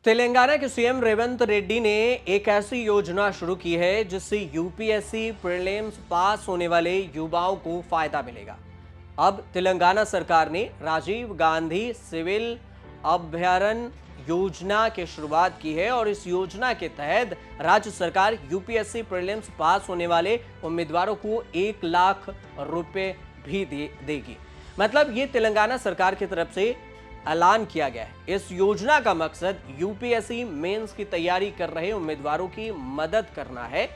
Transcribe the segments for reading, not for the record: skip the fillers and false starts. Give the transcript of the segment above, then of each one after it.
तेलंगाना के सीएम रेवंत रेड्डी ने एक ऐसी योजना शुरू की है जिससे यूपीएससी प्रीलिम्स पास होने वाले युवाओं को फायदा मिलेगा। अब तेलंगाना सरकार ने राजीव गांधी सिविल अभ्यारण्य योजना की शुरुआत की है और इस योजना के तहत राज्य सरकार यूपीएससी प्रीलिम्स पास होने वाले उम्मीदवारों को 1 लाख रुपए भी देगी। मतलब ये तेलंगाना सरकार की तरफ से ऐलान किया गया है। इस योजना का मकसद यूपीएससी मेंस की तैयारी कर रहे उम्मीदवारों की मदद करना है।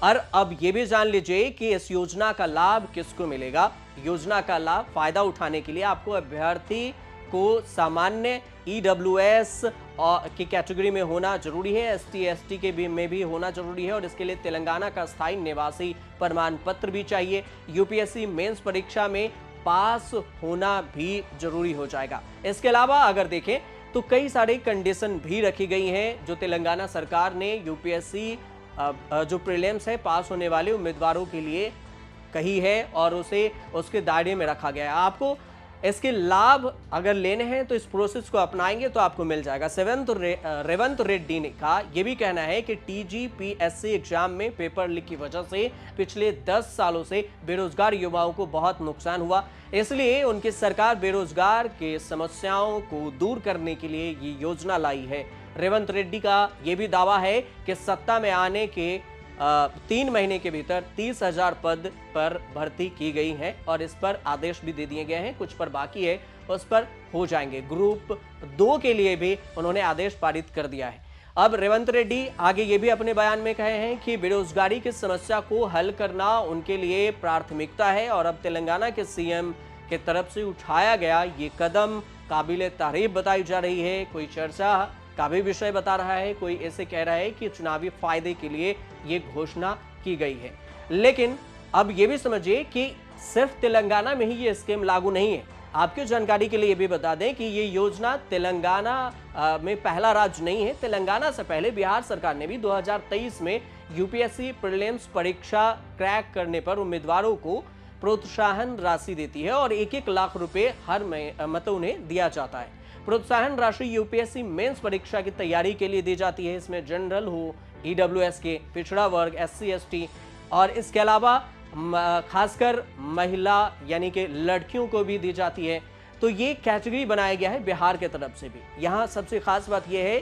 और अब यह भी जान लीजिए कि इस योजना का लाभ किसको मिलेगा। योजना का लाभ फायदा उठाने के लिए आपको अभ्यर्थी को सामान्य ईडब्ल्यूएस की कैटेगरी में होना जरूरी है, एसटी एसटी के में भी होना जरूरी है और इसके लिए तेलंगाना का स्थायी निवासी प्रमाण पत्र भी चाहिए। यूपीएससी मेंस परीक्षा में पास होना भी जरूरी हो जाएगा। इसके अलावा अगर देखें तो कई सारे कंडीशन भी रखी गई हैं जो तेलंगाना सरकार ने यूपीएससी जो प्रीलिम्स है पास होने वाले उम्मीदवारों के लिए कही है और उसे उसके दायरे में रखा गया है। आपको इसके लाभ अगर लेने हैं तो इस प्रोसेस को अपनाएंगे तो आपको मिल जाएगा। रेवंत रेड्डी का यह भी कहना है कि टीजीपीएससी एग्जाम में पेपर लीक की वजह से पिछले 10 सालों से बेरोजगार युवाओं को बहुत नुकसान हुआ, इसलिए उनकी सरकार बेरोजगार के समस्याओं को दूर करने के लिए ये योजना लाई है। रेवंत रेड्डी का यह भी दावा है कि सत्ता में आने के 3 महीने के भीतर 30,000 पद पर भर्ती की गई है और इस पर आदेश भी दे दिए गए हैं, कुछ पर बाकी है उस पर हो जाएंगे। ग्रुप 2 के लिए भी उन्होंने आदेश पारित कर दिया है। अब रेवंत रेड्डी आगे ये भी अपने बयान में कहे हैं कि बेरोजगारी की समस्या को हल करना उनके लिए प्राथमिकता है और अब तेलंगाना के सीएम की तरफ से उठाया गया ये कदम काबिले तारीफ बताई जा रही है। कोई चर्चा का भी विषय बता रहा है, कोई ऐसे कह रहा है कि चुनावी फायदे के लिए ये घोषणा की गई है। लेकिन अब ये भी समझिए कि सिर्फ तेलंगाना में ही ये स्कीम लागू नहीं है। आपकी जानकारी के लिए ये भी बता दें कि ये योजना तेलंगाना में पहला राज्य नहीं है। तेलंगाना से पहले बिहार सरकार ने भी 2023 में यूपीएससी प्रीलिम्स परीक्षा क्रैक करने पर उम्मीदवारों को प्रोत्साहन राशि देती है और 1-1 लाख रुपए हर उन्हें दिया जाता है। प्रोत्साहन राशि यूपीएससी मेंस परीक्षा की तैयारी के लिए दी जाती है। इसमें जनरल हो, ईडब्ल्यूएस के, पिछड़ा वर्ग, एससी एसटी और इसके अलावा खासकर महिला यानी कि लड़कियों को भी दी जाती है। तो ये कैटेगरी बनाया गया है बिहार के तरफ से भी। यहाँ सबसे खास बात यह है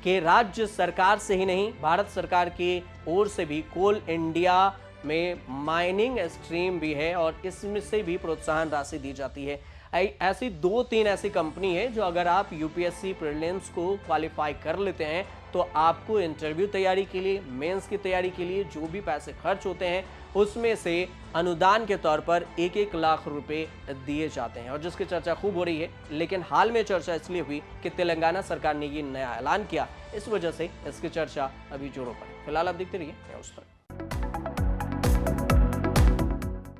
कि राज्य सरकार से ही नहीं, भारत सरकार की ओर से भी कोल इंडिया में माइनिंग स्ट्रीम भी है और इसमें से भी प्रोत्साहन राशि दी जाती है। ऐसी 2-3 ऐसी कंपनी है जो अगर आप यूपीएससी प्रीलिम्स को क्वालिफाई कर लेते हैं तो आपको इंटरव्यू तैयारी के लिए, मेंस की तैयारी के लिए जो भी पैसे खर्च होते हैं उसमें से अनुदान के तौर पर 1-1 लाख रुपए दिए जाते हैं और जिसकी चर्चा खूब हो रही है। लेकिन हाल में चर्चा इसलिए हुई कि तेलंगाना सरकार ने ये नया ऐलान किया, इस वजह से इसकी चर्चा अभी जोरों पर है। फिलहाल आप देखते रहिए न्यूज़ पर।